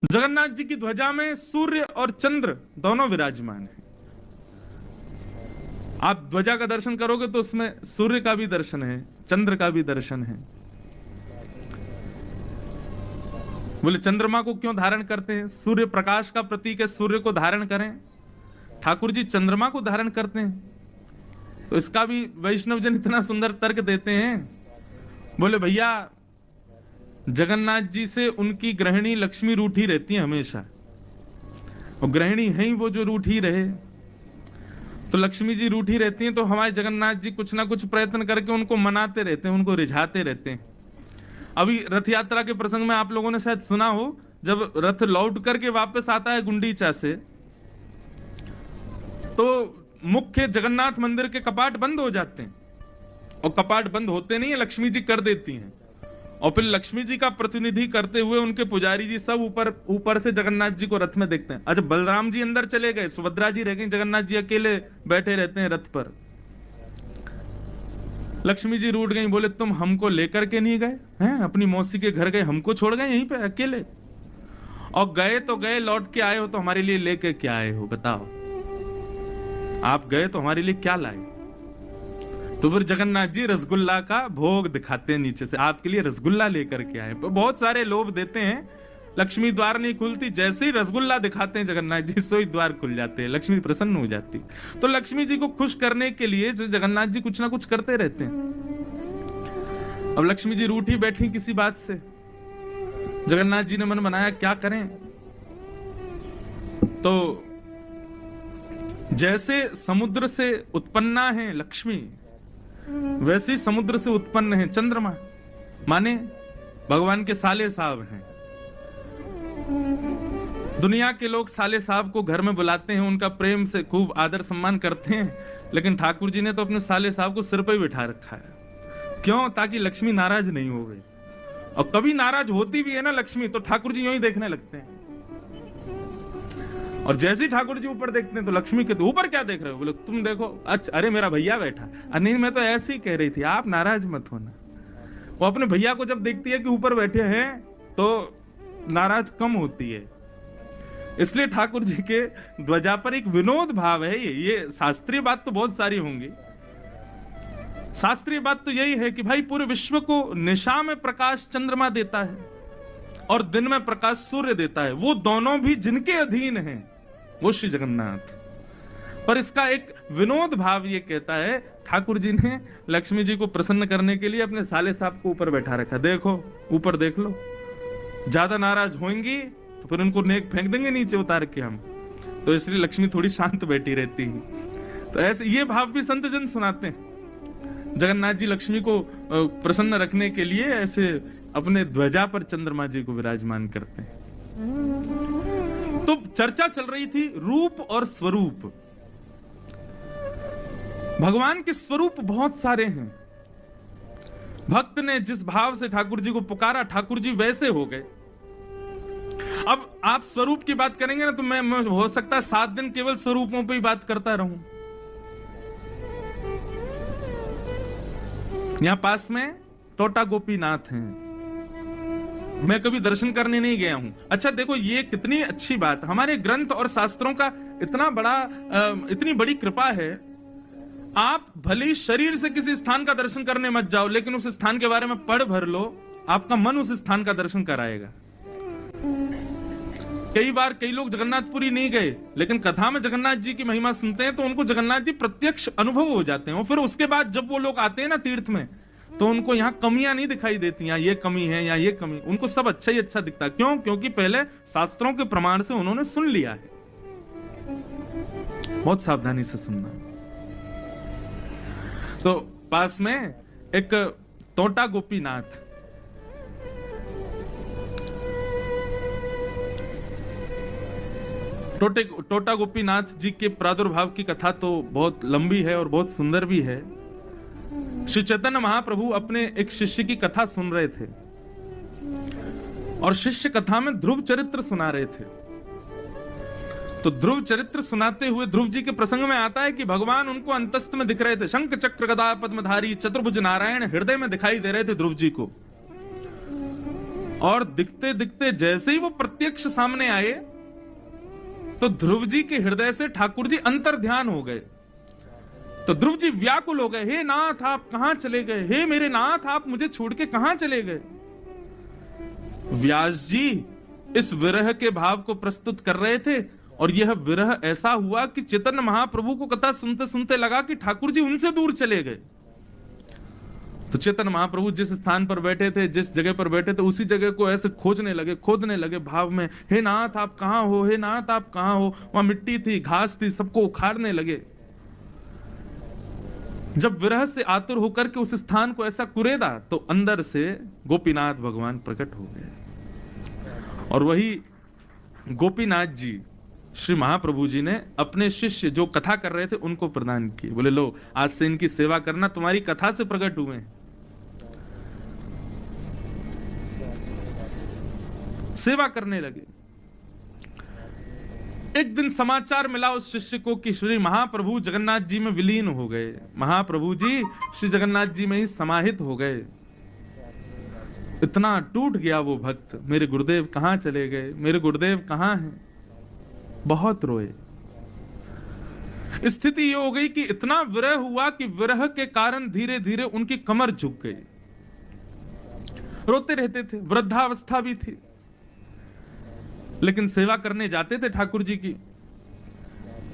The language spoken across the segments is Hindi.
जगन्नाथ जी की ध्वजा में सूर्य और चंद्र दोनों विराजमान हैं। आप ध्वजा का दर्शन करोगे तो उसमें सूर्य का भी दर्शन है, चंद्र का भी दर्शन है। बोले चंद्रमा को क्यों धारण करते हैं? सूर्य प्रकाश का प्रतीक है, सूर्य को धारण करें। ठाकुर जी चंद्रमा को धारण करते हैं। तो इसका भी वैष्णव जन इतना सुंदर तर्क देते हैं। बोले भैया जगन्नाथ जी से उनकी गृहिणी लक्ष्मी रूठी रहती है हमेशा, और गृहिणी है ही वो जो रूठी रहे। तो लक्ष्मी जी रूठी रहती हैं तो हमारे जगन्नाथ जी कुछ ना कुछ प्रयत्न करके उनको मनाते रहते हैं, उनको रिझाते रहते हैं। अभी रथ यात्रा के प्रसंग में आप लोगों ने शायद सुना हो, जब रथ लौट करके वापस आता है गुंडीचा से, तो मुख्य जगन्नाथ मंदिर के कपाट बंद हो जाते हैं, और कपाट बंद होते नहीं है, लक्ष्मी जी कर देती हैं। और फिर लक्ष्मी जी का प्रतिनिधि करते हुए उनके पुजारी जी सब ऊपर से जगन्नाथ जी को रथ में देखते हैं। अच्छा, बलराम जी अंदर चले गए, सुभद्रा जी रह गई, जगन्नाथ जी अकेले बैठे रहते हैं रथ पर। लक्ष्मी जी रूठ गई, बोले तुम हमको लेकर के नहीं गए हैं, अपनी मौसी के घर गए, हमको छोड़ गए यहीं पे अकेले, और गए तो गए, लौट के आए हो तो हमारे लिए लेके क्या आए हो बताओ? आप गए तो हमारे लिए क्या लाए? तो फिर जगन्नाथ जी रसगुल्ला का भोग दिखाते हैं नीचे से, आपके लिए रसगुल्ला लेकर के आए। बहुत सारे लोभ देते हैं, लक्ष्मी द्वार नहीं खुलती, जैसे ही रसगुल्ला दिखाते हैं जगन्नाथ जी सो ही द्वार खुल जाते हैं, लक्ष्मी प्रसन्न हो जाती। तो लक्ष्मी जी को खुश करने के लिए जो जगन्नाथ जी कुछ ना कुछ करते रहते हैं। अब लक्ष्मी जी रूठी बैठी किसी बात से, जगन्नाथ जी ने मन बनाया क्या करें। तो जैसे समुद्र से उत्पन्ना है लक्ष्मी, वैसे ही समुद्र से उत्पन्न है चंद्रमा, माने भगवान के साले साहब हैं। दुनिया के लोग साले साहब को घर में बुलाते हैं, उनका प्रेम से खूब आदर सम्मान करते हैं, लेकिन ठाकुर जी ने तो अपने साले साहब को सिर पर ही बिठा रखा है। क्यों? ताकि लक्ष्मी नाराज नहीं हो गई। और कभी नाराज होती भी है ना लक्ष्मी, तो ठाकुर जी यूं ही देखने लगते हैं, और जैसे ही ठाकुर जी ऊपर देखते हैं तो लक्ष्मी कहते ऊपर क्या देख रहे हो? बोले तुम देखो। अच्छा, अरे मेरा भैया बैठा। नहीं, मैं तो ऐसे ही कह रही थी, आप नाराज मत होना। वो अपने भैया को जब देखती है कि ऊपर बैठे हैं तो नाराज कम होती है। इसलिए ठाकुर जी के ध्वजा पर एक विनोद भाव है। ये शास्त्रीय बात तो बहुत सारी होंगी, शास्त्रीय बात तो यही है कि भाई पूरे विश्व को निशा में प्रकाश चंद्रमा देता है और दिन में प्रकाश सूर्य देता है, वो दोनों भी जिनके अधीन हैं वो श्री जगन्नाथ। पर इसका एक विनोद भाव ये कहता है, ठाकुर जी ने लक्ष्मी जी को प्रसन्न करने के लिए अपने साले साहब को ऊपर बैठा रखा। देखो ऊपर देख लो, ज्यादा नाराज होंगी तो फिर उनको नेक फेंक देंगे नीचे उतार के हम, तो इसलिए लक्ष्मी थोड़ी शांत बैठी रहती है। तो ऐसे ये भाव भी संत जन सुनाते हैं। जगन्नाथ जी लक्ष्मी को प्रसन्न रखने के लिए ऐसे अपने ध्वजा पर चंद्रमा जी को विराजमान करते हैं। तो चर्चा चल रही थी रूप और स्वरूप। भगवान के स्वरूप बहुत सारे हैं। भक्त ने जिस भाव से ठाकुर जी को पुकारा, ठाकुर जी वैसे हो गए। अब आप स्वरूप की बात करेंगे ना, तो मैं हो सकता है 7 दिन केवल स्वरूपों पे ही बात करता रहूं। यहां पास में टोटा गोपीनाथ हैं, मैं कभी दर्शन करने नहीं गया हूं। अच्छा देखो, ये कितनी अच्छी बात, हमारे ग्रंथ और शास्त्रों का इतनी बड़ी कृपा है। आप भले शरीर से किसी स्थान का दर्शन करने मत जाओ, लेकिन उस स्थान के बारे में पढ़ भर लो, आपका मन उस स्थान का दर्शन कराएगा। कई बार कई लोग जगन्नाथपुरी नहीं गए, लेकिन कथा में जगन्नाथ जी की महिमा सुनते हैं तो उनको जगन्नाथ जी प्रत्यक्ष अनुभव हो जाते हैं। और फिर उसके बाद जब वो लोग आते हैं ना तीर्थ में, तो उनको यहाँ कमियां नहीं दिखाई देती, यहाँ ये कमी है या ये कमी, उनको सब अच्छा ही अच्छा दिखता। क्यों? क्योंकि पहले शास्त्रों के प्रमाण से उन्होंने सुन लिया है। बहुत सावधानी से सुनना। तो पास में एक टोटा गोपीनाथ, टोटा गोपीनाथ जी के प्रादुर्भाव की कथा तो बहुत लंबी है और बहुत सुंदर भी है। श्री चैतन्य महाप्रभु अपने एक शिष्य की कथा सुन रहे थे, और शिष्य कथा में ध्रुव चरित्र सुना रहे थे। तो ध्रुव चरित्र सुनाते हुए ध्रुव जी के प्रसंग में आता है कि भगवान उनको अंतस्थ में दिख रहे थे, शंख चक्र गदा पद्मधारी चतुर्भुज नारायण हृदय में दिखाई दे रहे थे ध्रुव जी को। और दिखते दिखते जैसे ही वो प्रत्यक्ष सामने आए तो ध्रुव जी के हृदय से ठाकुर जी अंतर ध्यान हो गए। तो ध्रुव जी व्याकुल हो गए, हे नाथ आप कहां चले गए, हे मेरे नाथ आप मुझे छोड़ के कहां चले गए। व्यास जी इस विरह के भाव को प्रस्तुत कर रहे थे और यह विरह ऐसा हुआ कि चैतन्य महाप्रभु को कथा सुनते सुनते लगा कि ठाकुर जी उनसे दूर चले गए। तो चैतन्य महाप्रभु जिस स्थान पर बैठे थे, जिस जगह पर बैठे थे, उसी जगह को ऐसे खोजने लगे, खोदने लगे भाव में, हे नाथ आप कहां हो, हे नाथ आप कहां हो। वहां मिट्टी थी, घास थी, सबको उखाड़ने लगे। जब विरह से आतुर होकर के उस स्थान को ऐसा कुरेदा तो अंदर से गोपीनाथ भगवान प्रकट हो गए और वही गोपीनाथ जी श्री महाप्रभु जी ने अपने शिष्य जो कथा कर रहे थे उनको प्रदान किए। बोले लो आज से इनकी सेवा करना, तुम्हारी कथा से प्रकट हुए हैं। सेवा करने लगे। एक दिन समाचार मिला उस शिष्य को कि श्री महाप्रभु जगन्नाथ जी में विलीन हो गए, महाप्रभु जी श्री जगन्नाथ जी में ही समाहित हो गए। इतना टूट गया वो भक्त, मेरे गुरुदेव कहां चले गए, मेरे गुरुदेव कहां हैं। बहुत रोए। स्थिति ये हो गई कि इतना विरह हुआ कि विरह के कारण धीरे धीरे उनकी कमर झुक गई। रोते रहते थे, वृद्धावस्था भी थी, लेकिन सेवा करने जाते थे ठाकुर जी की।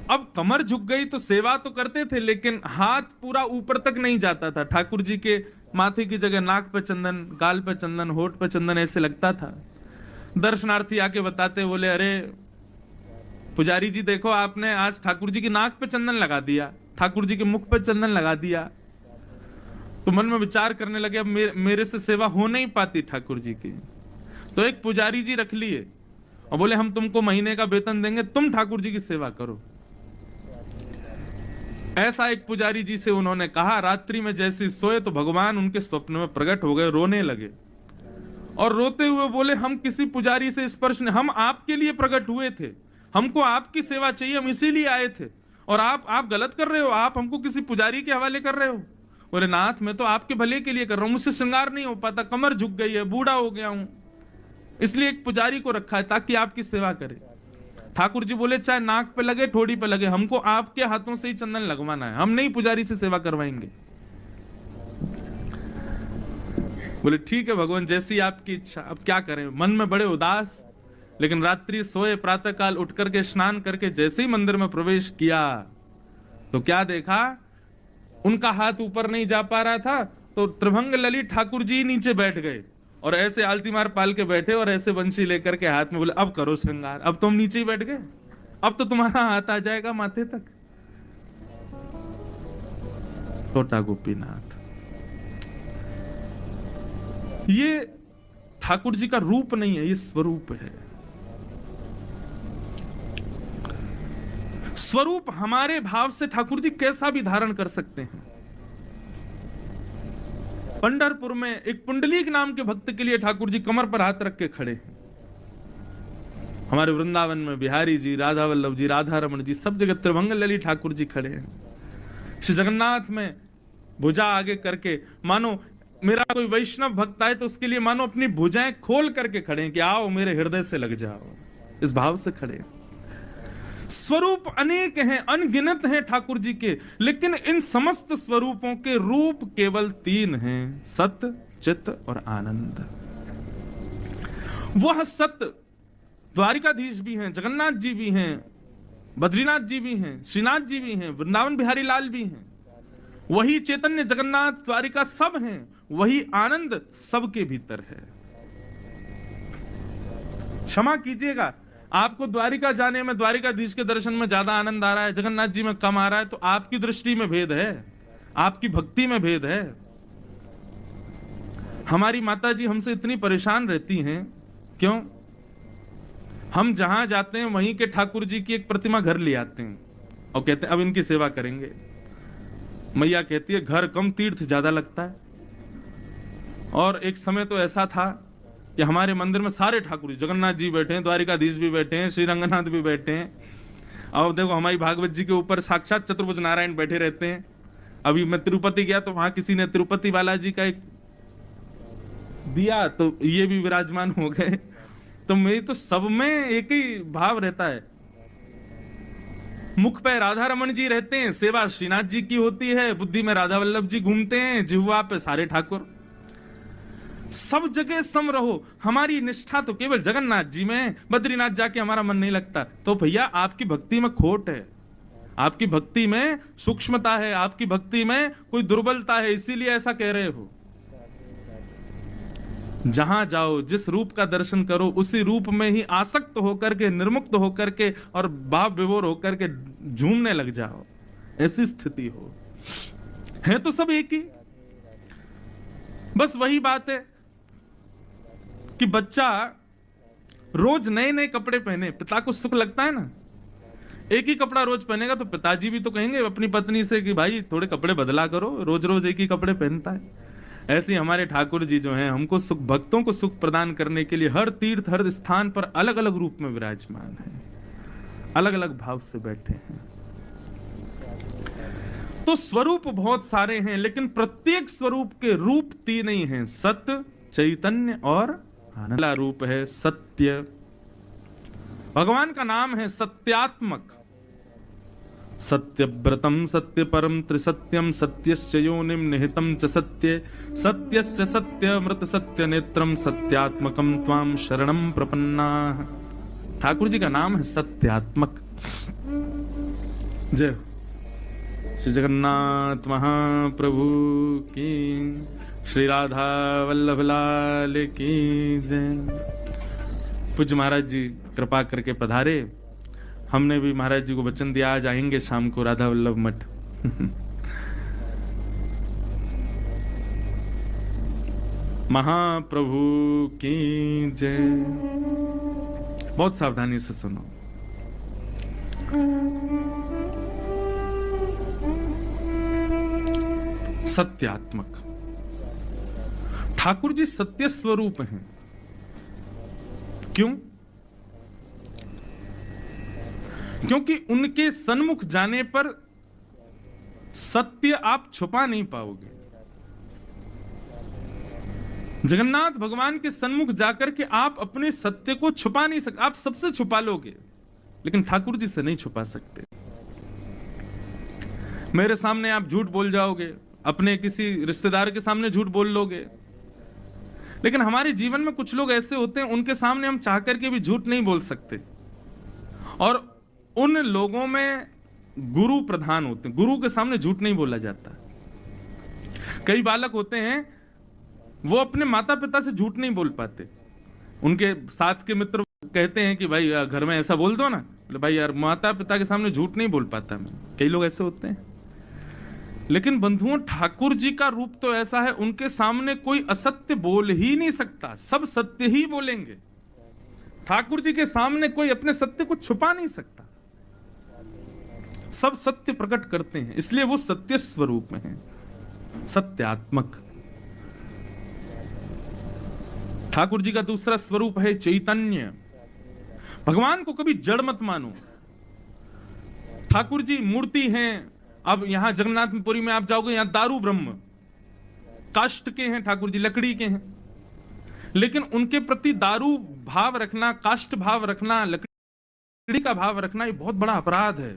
अब कमर झुक गई तो सेवा तो करते थे, लेकिन हाथ पूरा ऊपर तक नहीं जाता था। ठाकुर जी के माथे की जगह नाक पे चंदन, गाल पे चंदन, होठ पे चंदन ऐसे लगता था। दर्शनार्थी आके बताते, बोले अरे पुजारी जी देखो आपने आज ठाकुर जी की नाक पे चंदन लगा दिया, ठाकुर जी के मुख पे चंदन लगा दिया। तो मन में विचार करने लगे अब मेरे से सेवा हो नहीं पाती ठाकुर जी की। तो एक पुजारी जी रख लिए और बोले हम तुमको महीने का वेतन देंगे, तुम ठाकुर जी की सेवा करो। ऐसा एक पुजारी जी से उन्होंने कहा। रात्रि में जैसे सोए तो भगवान उनके स्वप्न में प्रकट हो गए, रोने लगे और रोते हुए बोले हम किसी पुजारी से स्पर्श नहीं, हम आपके लिए प्रकट हुए थे, हमको आपकी सेवा चाहिए, हम इसीलिए आए थे और आप गलत कर रहे हो, आप हमको किसी पुजारी के हवाले कर रहे हो। बोले नाथ मैं तो आपके भले के लिए कर रहा हूं, मुझसे श्रृंगार नहीं हो पाता, कमर झुक गई है, बूढ़ा हो गया हूं, इसलिए एक पुजारी को रखा है ताकि आपकी सेवा करे। ठाकुर जी बोले चाहे नाक पे लगे, ठोड़ी पे लगे, हमको आपके हाथों से ही चंदन लगवाना है, हम नहीं पुजारी से सेवा करवाएंगे। बोले ठीक है भगवान जैसी आपकी इच्छा, अब क्या करें। मन में बड़े उदास, लेकिन रात्रि सोए, प्रातः काल उठ करके स्नान करके जैसे ही मंदिर में प्रवेश किया तो क्या देखा, उनका हाथ ऊपर नहीं जा पा रहा था तो त्रिभंग ललित ठाकुर जी नीचे बैठ गए और ऐसे आलती मार पाल के बैठे और ऐसे बंशी लेकर के हाथ में। बोले अब करो श्रृंगार, अब तुम नीचे ही बैठ गए, अब तो तुम्हारा हाथ आ जाएगा माथे तक। छोटा गोपीनाथ, ये ठाकुर जी का रूप नहीं है, ये स्वरूप है। स्वरूप हमारे भाव से ठाकुर जी कैसा भी धारण कर सकते हैं। पंढरपुर में एक पुंडलीक नाम के भक्त के लिए ठाकुर जी कमर पर हाथ रख के खड़े हैं। हमारे वृंदावन में बिहारी जी, राधा वल्लभ जी, राधा रमन जी, सब जगह त्रिभंग ललित ठाकुर जी खड़े हैं। श्री जगन्नाथ में भुजा आगे करके, मानो मेरा कोई वैष्णव भक्त आए तो उसके लिए मानो अपनी भुजाएं खोल करके खड़े हैं कि आओ मेरे हृदय से लग जाओ, इस भाव से खड़े। स्वरूप अनेक हैं, अनगिनत हैं ठाकुर जी के, लेकिन इन समस्त स्वरूपों के रूप केवल 3 हैं, सत्य, चित्त और आनंद। वह सत्य द्वारिकाधीश भी हैं, जगन्नाथ जी भी हैं, बद्रीनाथ जी भी हैं, श्रीनाथ जी भी हैं, वृंदावन बिहारी लाल भी हैं। वही चैतन्य जगन्नाथ द्वारिका सब हैं, वही आनंद सबके भीतर है। क्षमा कीजिएगा, आपको द्वारिका जाने में, द्वारिकाधीश के दर्शन में ज्यादा आनंद आ रहा है, जगन्नाथ जी में कम आ रहा है, तो आपकी दृष्टि में भेद है, आपकी भक्ति में भेद है। हमारी माता जी हमसे इतनी परेशान रहती हैं, क्यों? हम जहां जाते हैं वहीं के ठाकुर जी की एक प्रतिमा घर ले आते हैं और कहते हैं अब इनकी सेवा करेंगे। मैया कहती है घर कम तीर्थ ज्यादा लगता है। और एक समय तो ऐसा था कि हमारे मंदिर में सारे ठाकुर जी, जगन्नाथ जी बैठे हैं, द्वारिकाधीश भी बैठे हैं, श्री रंगनाथ भी बैठे हैं, और देखो हमारी भागवत जी के ऊपर साक्षात चतुर्भुज नारायण बैठे रहते हैं। अभी मैं तिरुपति गया तो वहां किसी ने तिरुपति बालाजी का एक दिया तो ये भी विराजमान हो गए। तो मेरी तो सब में एक ही भाव रहता है। मुख पे राधा रमन जी रहते हैं, सेवा श्रीनाथ जी की होती है, बुद्धि में राधा वल्लभ जी घूमते हैं, जिह्वा पे सारे ठाकुर। सब जगह सम रहो। हमारी निष्ठा तो केवल जगन्नाथ जी में, बद्रीनाथ जाके हमारा मन नहीं लगता, तो भैया आपकी भक्ति में खोट है, आपकी भक्ति में सूक्ष्मता है, आपकी भक्ति में कोई दुर्बलता है, इसीलिए ऐसा कह रहे हो। जहां जाओ, जिस रूप का दर्शन करो, उसी रूप में ही आसक्त होकर के, निर्मुक्त होकर के और भाव विभोर होकर के झूमने लग जाओ, ऐसी स्थिति हो। है तो सब एक ही। बस वही बात है कि बच्चा रोज नए नए कपड़े पहने, पिता को सुख लगता है ना। एक ही कपड़ा रोज पहनेगा तो पिताजी भी तो कहेंगे अपनी पत्नी से कि भाई थोड़े कपड़े बदला करो, रोज रोज एक ही कपड़े पहनता है। ऐसे ही हमारे ठाकुर जी जो हैं, हमको सुख, भक्तों को सुख प्रदान करने के लिए हर तीर्थ हर स्थान पर अलग अलग रूप में विराजमान है, अलग अलग भाव से बैठे हैं। तो स्वरूप बहुत सारे हैं, लेकिन प्रत्येक स्वरूप के रूप तीन ही हैं, सत्य, चैतन्य और आनंद। रूप है सत्य। भगवान का नाम है सत्यात्मक। सत्यव्रतम सत्य परम त्रिसत्यम सत्यस्य योनिम निहितम च सत्ये सत्यस्य सत्यमृत सत्य नेत्रम सत्यात्मकम त्वाम शरणम प्रपन्नाः। ठाकुर जी का नाम है सत्यात्मक। जय श्री जगन्नाथ महाप्रभु की, श्री राधा वल्लभ लाल की जय। पूज्य महाराज जी कृपा करके पधारे। हमने भी महाराज जी को वचन दिया, आज आएंगे शाम को राधा वल्लभ मठ। महाप्रभु की जय। बहुत सावधानी से सुनो। सत्यात्मक ठाकुर जी सत्य स्वरूप हैं। क्यों? क्योंकि उनके सन्मुख जाने पर सत्य आप छुपा नहीं पाओगे। जगन्नाथ भगवान के सन्मुख जाकर के आप अपने सत्य को छुपा नहीं सकते। आप सबसे छुपा लोगे, लेकिन ठाकुर जी से नहीं छुपा सकते। मेरे सामने आप झूठ बोल जाओगे, अपने किसी रिश्तेदार के सामने झूठ बोल लोगे, लेकिन हमारे जीवन में कुछ लोग ऐसे होते हैं, उनके सामने हम चाह करके भी झूठ नहीं बोल सकते। और उन लोगों में गुरु प्रधान होते हैं, गुरु के सामने झूठ नहीं बोला जाता। कई बालक होते हैं, वो अपने माता पिता से झूठ नहीं बोल पाते। उनके साथ के मित्र कहते हैं कि भाई घर में ऐसा बोल दो ना, बोले भाई यार माता पिता के सामने झूठ नहीं बोल पाता मैं। कई लोग ऐसे होते हैं। लेकिन बंधुओं, ठाकुर जी का रूप तो ऐसा है, उनके सामने कोई असत्य बोल ही नहीं सकता, सब सत्य ही बोलेंगे। ठाकुर जी के सामने कोई अपने सत्य को छुपा नहीं सकता, सब सत्य प्रकट करते हैं, इसलिए वो सत्य स्वरूप में हैं, सत्यात्मक। ठाकुर जी का दूसरा स्वरूप है चैतन्य। भगवान को कभी जड़ मत मानो। ठाकुर जी मूर्ति हैं। अब यहां जगन्नाथपुरी में आप जाओगे, यहां दारू ब्रह्म काष्ठ के हैं, ठाकुर जी लकड़ी के हैं, लेकिन उनके प्रति दारू भाव रखना, काष्ठ भाव रखना, लकड़ी का भाव रखना, ये बहुत बड़ा अपराध है।